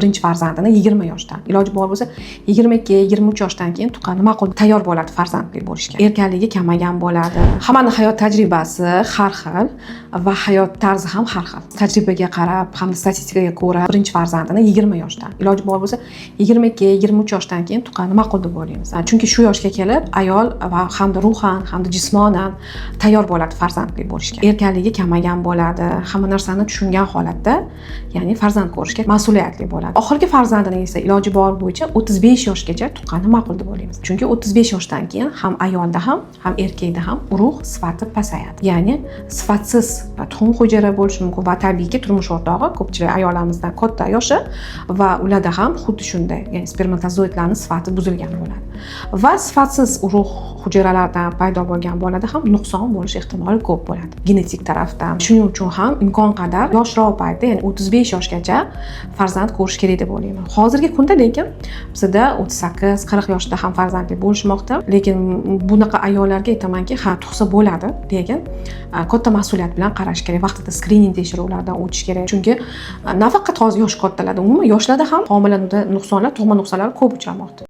birinchi farzandini 20 yoshdan, iloji bor bo'lsa 22-23 yoshdan keyin tuqqani ma'qul, tayyor bo'ladi farzandli bo'lishga. Erkanligi kamagan bo'ladi. Hammaning hayot tajribasi har xil va hayot tarzi ham har xil. Tajribaga qarab, hamda statistikaga ko'ra birinchi farzandini 20 yoshdan, iloji bor bo'lsa 22-23 yoshdan keyin tuqqani ma'qul deb o'ylaymiz. Chunki shu yoshga kelib ayol va hamda ruhan, hamda jismonan tayyor bo'ladi farzandli bo'lishga. Erkanligi kamagan bo'ladi. Hamma narsani tushungan holatda, ya'ni farzand ko'rishga mas'uliyatli bo'ladi. Oxirgi farzandini esa iloji bor bo'yicha 35 yoshgacha tuqqani ma'qul deb o'ylaymiz. Chunki 35 yoshdan keyin ham ayolda ham erkakda ham urug' sifati pasayadi. Ya'ni sifatsiz tuxum hujayra bo'lishi mumkin va tabiiyki turmush o'rtog'i ko'pchilik ayollarimizdan katta yoshi va ularda ham xuddi shunday, ya'ni spermatozoidlarning sifati buzilgan bo'ladi. Va sifatsiz urug' hujayralardan paydo bo'lgan bolada ham nuqson bo'lish ehtimoli ko'p bo'ladi genetik tarafdan. Shuning uchun ham imkon qadar yoshroq paytda, ya'ni 35 yoshgacha farzand ko'rish kerak deb o'ylayman. Hozirgi kunda lekin bizda 38-40 yoshda ham farzandli bo'lishmoqda. Lekin bunaqa ayollarga aytamanki, ha, tug'sa bo'ladi, lekin katta mas'uliyat bilan qarash kerak. Vaqtida skrining tekshiruvlardan o'tish kerak. Chunki nafaqat hozir yosh kattalarda, umuman yoshlarda ham homilalikda nuqsonlar, tug'ma nuqsonlar ko'p uchramoqda.